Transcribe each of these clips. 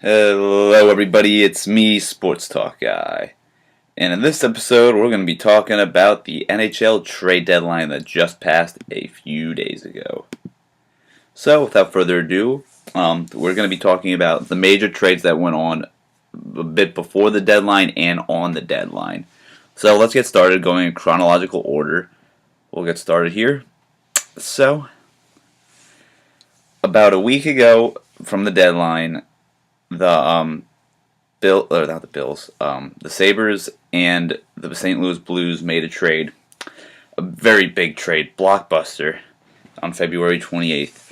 Hello, everybody. It's me, Sports Talk Guy. And in this episode, we're going to be talking about the NHL trade deadline that just passed a few days ago. So, without further ado, we're going to be talking about the major trades that went on a bit before the deadline and on the deadline. So, let's get started going in chronological order. We'll get started here. So, about a week ago from the deadline, the the Sabres and the St. Louis Blues made a trade, a very big trade, blockbuster, on February 28th.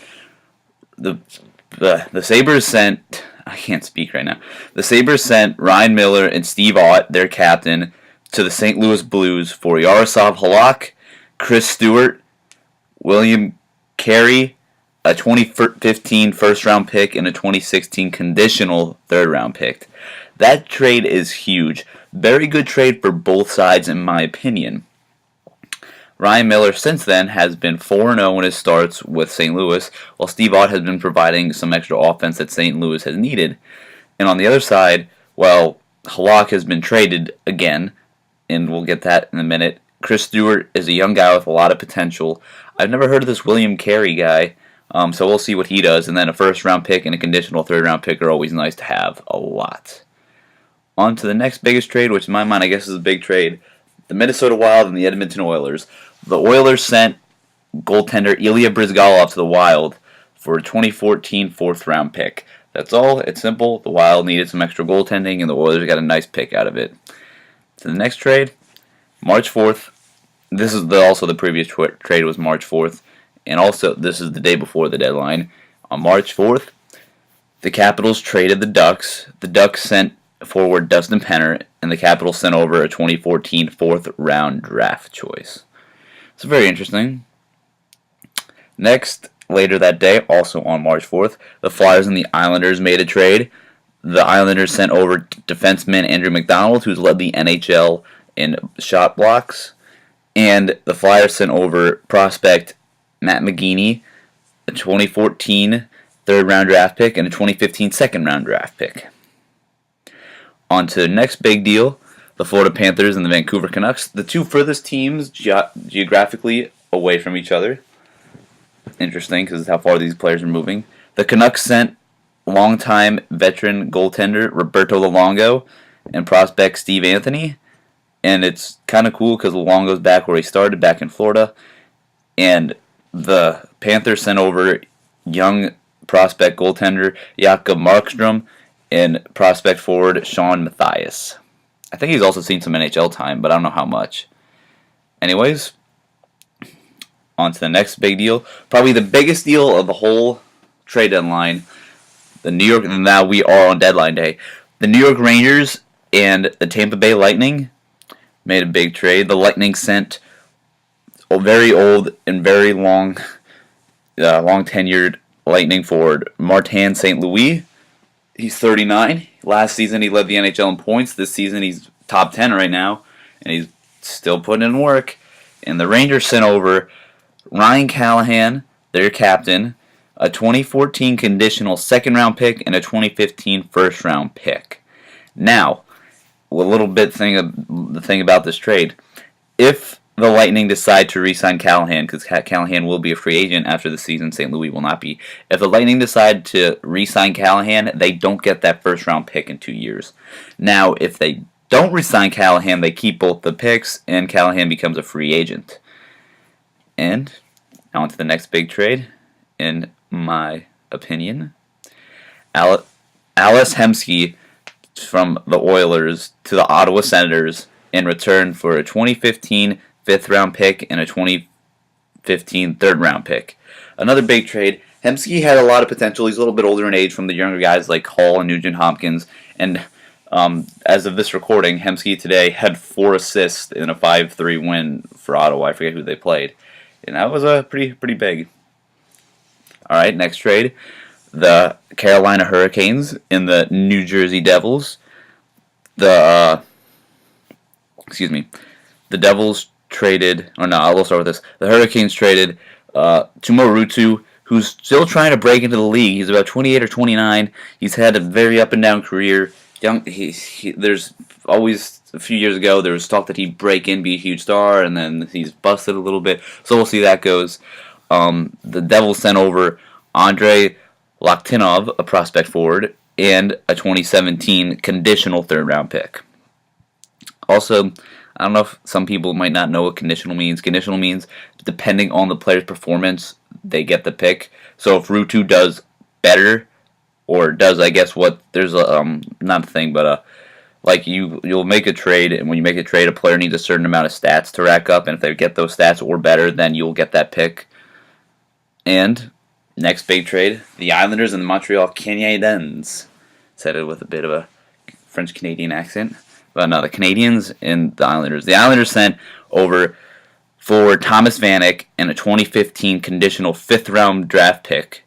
The Sabres sent, I can't speak right now. The Sabres sent Ryan Miller and Steve Ott, their captain, to the St. Louis Blues for Yaroslav Halak, Chris Stewart, William Carey, a 2015 first-round pick, and a 2016 conditional third-round pick. That trade is huge. Very good trade for both sides, in my opinion. Ryan Miller, since then, has been 4-0 in his starts with St. Louis, while Steve Ott has been providing some extra offense that St. Louis has needed. And on the other side, well, Halak has been traded again, and we'll get that in a minute. Chris Stewart is a young guy with a lot of potential. I've never heard of this William Carey guy. So we'll see what he does. And then a first-round pick and a conditional third-round pick are always nice to have a lot. On to the next biggest trade, which in my mind I guess is a big trade. The Minnesota Wild and the Edmonton Oilers. The Oilers sent goaltender Ilya Bryzgalov to the Wild for a 2014 fourth-round pick. That's all. It's simple. The Wild needed some extra goaltending, and the Oilers got a nice pick out of it. To the next trade, March 4th. This is also the previous trade was March 4th. And also, this is the day before the deadline. On March 4th, the Capitals traded the Ducks. The Ducks sent forward Dustin Penner, and the Capitals sent over a 2014 fourth-round draft choice. It's very interesting. Next, later that day, also on March 4th, the Flyers and the Islanders made a trade. The Islanders sent over defenseman Andrew McDonald, who's led the NHL in shot blocks. And the Flyers sent over prospect Matt McGeaney, a 2014 third-round draft pick, and a 2015 second-round draft pick. On to the next big deal, the Florida Panthers and the Vancouver Canucks, the two furthest teams geographically away from each other. Interesting, because how far these players are moving. The Canucks sent longtime veteran goaltender Roberto Luongo and prospect Steve Anthony. And it's kind of cool because Luongo's back where he started, back in Florida. And the Panthers sent over young prospect goaltender Jakob Markstrom and prospect forward Sean Matthias. I think he's also seen some NHL time, but I don't know how much. Anyways, on to the next big deal. Probably the biggest deal of the whole trade deadline. Now we are on deadline day. The New York Rangers and the Tampa Bay Lightning made a big trade. The Lightning sent a very old and very long tenured Lightning forward Martin St. Louis. He's 39. Last season he led the NHL in points. This season he's top 10 right now, and he's still putting in work. And the Rangers sent over Ryan Callahan, their captain, a 2014 conditional second-round pick, and a 2015 first-round pick. Now, the thing about this trade, if the Lightning decide to re-sign Callahan, because Callahan will be a free agent after the season, St. Louis will not be. If the Lightning decide to re-sign Callahan, they don't get that first-round pick in 2 years. Now, if they don't re-sign Callahan, they keep both the picks, and Callahan becomes a free agent. And on to the next big trade, in my opinion. Ales Hemsky from the Oilers to the Ottawa Senators in return for a 2015 fifth-round pick and a 2015 third-round pick. Another big trade. Hemsky had a lot of potential. He's a little bit older in age from the younger guys like Hall and Nugent Hopkins. And as of this recording, Hemsky today had 4 assists in a 5-3 win for Ottawa. I forget who they played. And that was pretty big. All right, next trade. The Carolina Hurricanes and the New Jersey Devils. The Devils traded, we'll start with this. The Hurricanes traded Tumo Ruutu who's still trying to break into the league. He's about 28 or 29. He's had a very up and down career. There's always a few years ago there was talk that he'd break in, be a huge star, and then he's busted a little bit. So we'll see how that goes. The Devils sent over Andrei Loktinov, a prospect forward, and a 2017 conditional third-round pick. Also, I don't know if some people might not know what conditional means. Conditional means depending on the player's performance, they get the pick. So if Ruutu does better, or does, I guess, what there's a not a thing, but like you'll make a trade, and when you make a trade, a player needs a certain amount of stats to rack up, and if they get those stats or better, then you'll get that pick. And next big trade, the Islanders and the Montreal Canadiens. Said it with a bit of a French-Canadian accent. But no, the Canadiens and the Islanders. The Islanders sent over for Thomas Vanek and a 2015 conditional 5th-round draft pick.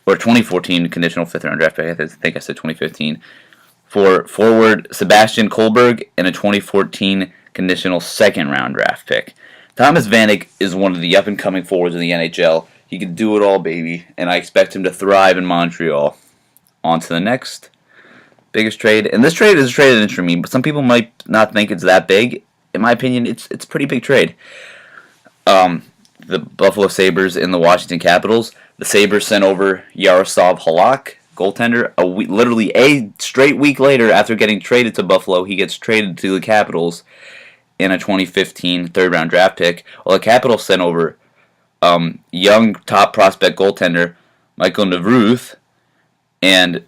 Or 2014 conditional 5th-round draft pick. I think I said 2015. For forward Sebastian Kohlberg and a 2014 conditional 2nd-round draft pick. Thomas Vanek is one of the up-and-coming forwards in the NHL. He can do it all, baby. And I expect him to thrive in Montreal. On to the next biggest trade. And this trade is a trade of interest for me, but some people might not think it's that big. In my opinion, it's a pretty big trade. The Buffalo Sabres and the Washington Capitals. The Sabres sent over Yaroslav Halak, goaltender, literally a straight week later after getting traded to Buffalo. He gets traded to the Capitals in a 2015 third-round draft pick. Well, the Capitals sent over young top prospect goaltender Michael Nevruth and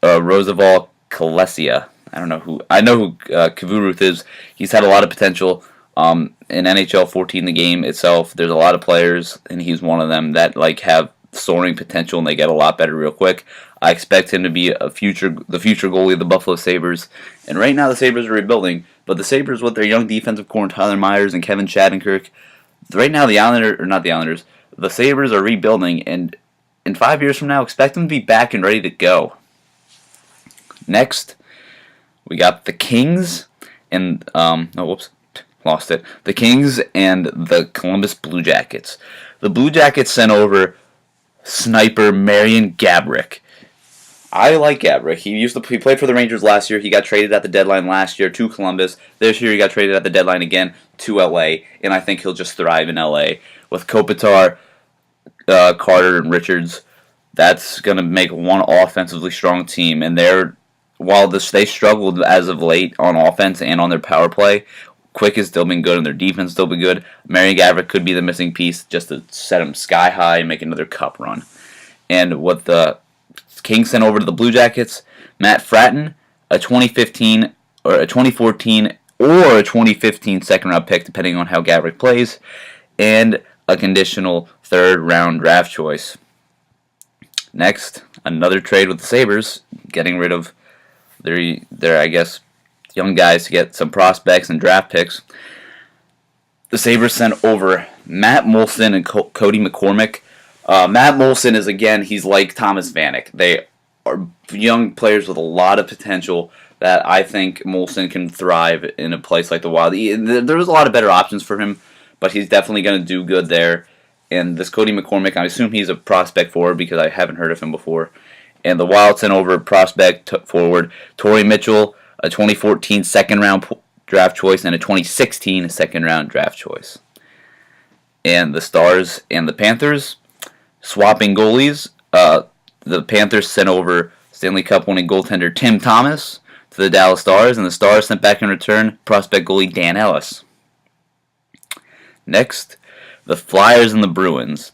Roosevelt Kalesia. I know who Kvuruth is. He's had a lot of potential. In NHL 14, the game itself, there's a lot of players, and he's one of them that have soaring potential, and they get a lot better real quick. I expect him to be the future goalie of the Buffalo Sabres. And right now, the Sabres are rebuilding, but the Sabres with their young defensive core, Tyler Myers and Kevin Shattenkirk, right now the Sabres are rebuilding, and in 5 years from now, expect them to be back and ready to go. Next, we got the Kings and the Kings and the Columbus Blue Jackets. The Blue Jackets sent over sniper Marian Gaborik. I like Gaborik. He played for the Rangers last year. He got traded at the deadline last year to Columbus. This year he got traded at the deadline again to LA, and I think he'll just thrive in LA with Kopitar, Carter, and Richards. That's going to make one offensively strong team, and while they struggled as of late on offense and on their power play, Quick has still been good and their defense still been good. Marian Gaborik could be the missing piece just to set him sky high and make another cup run. And what the Kings sent over to the Blue Jackets, Matt Fratton, a 2015 or a 2014 or a 2015 second-round pick, depending on how Gaborik plays, and a conditional third-round draft choice. Next, another trade with the Sabres, getting rid of their I guess, young guys to get some prospects and draft picks. The Sabres sent over Matt Moulson and Cody McCormick. Matt Moulson is, again, he's like Thomas Vanek. They are young players with a lot of potential that I think Moulson can thrive in a place like the Wild. There's a lot of better options for him, but he's definitely going to do good there. And this Cody McCormick, I assume he's a prospect forward because I haven't heard of him before. And the Wild sent over prospect forward Torrey Mitchell, a 2014 second-round draft choice, and a 2016 second-round draft choice. And the Stars and the Panthers, swapping goalies. The Panthers sent over Stanley Cup winning goaltender Tim Thomas to the Dallas Stars, and the Stars sent back in return prospect goalie Dan Ellis. Next, the Flyers and the Bruins.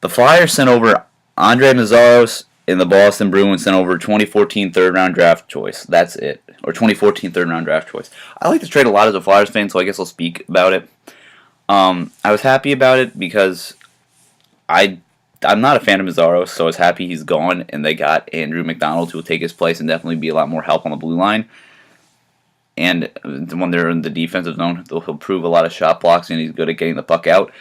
The Flyers sent over Andre Mazaros, and the Boston Bruins sent over 2014 third-round draft choice. That's it. Or 2014 third-round draft choice. I like this trade a lot as a Flyers fan, so I guess I'll speak about it. I was happy about it because I'm not a fan of Mazaros, so I was happy he's gone, and they got Andrew McDonald, who will take his place and definitely be a lot more help on the blue line. And when they're in the defensive zone, he'll prove a lot of shot blocks, and he's good at getting the puck out.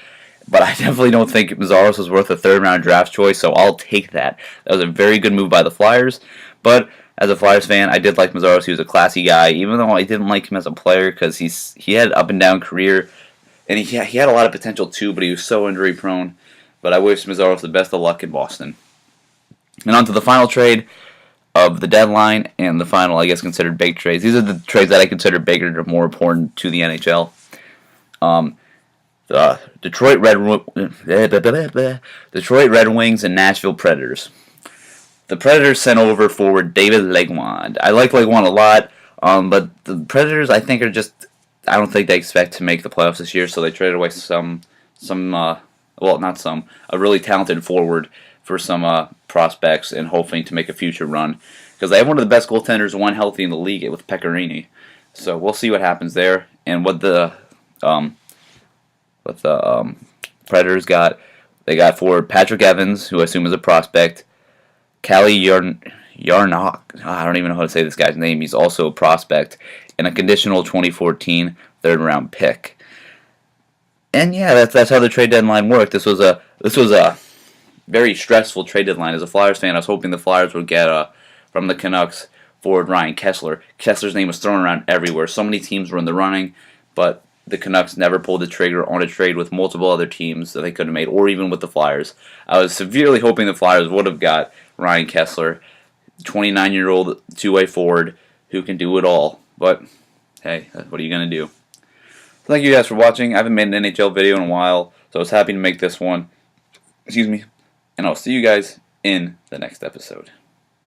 But I definitely don't think Mazaros was worth a third-round draft choice, so I'll take that. That was a very good move by the Flyers. But as a Flyers fan, I did like Mazaros. He was a classy guy, even though I didn't like him as a player because he had an up-and-down career, and he had a lot of potential too, but he was so injury-prone. but I wish Mazzaros the best of luck in Boston. And on to the final trade of the deadline and the final, I guess, considered big trades. These are the trades that I consider bigger or more important to the NHL. The Detroit Red Wings and Nashville Predators. The Predators sent over forward David Legwand. I like Legwand a lot, but the Predators, I think, I don't think they expect to make the playoffs this year, so they traded away a really talented forward for some prospects and hoping to make a future run. Because they have one of the best goaltenders, one healthy in the league, with Pecorini. So we'll see what happens there. And what the Predators got, they got forward Patrick Evans, who I assume is a prospect, Callie Yarnock, I don't even know how to say this guy's name, he's also a prospect, and a conditional 2014 third-round pick. And yeah, that's how the trade deadline worked. This was a very stressful trade deadline. As a Flyers fan, I was hoping the Flyers would get from the Canucks forward Ryan Kesler. Kessler's name was thrown around everywhere. So many teams were in the running, but the Canucks never pulled the trigger on a trade with multiple other teams that they could have made, or even with the Flyers. I was severely hoping the Flyers would have got Ryan Kesler, 29-year-old two-way forward who can do it all. But hey, what are you going to do? Thank you guys for watching. I haven't made an NHL video in a while, so I was happy to make this one. Excuse me. And I'll see you guys in the next episode.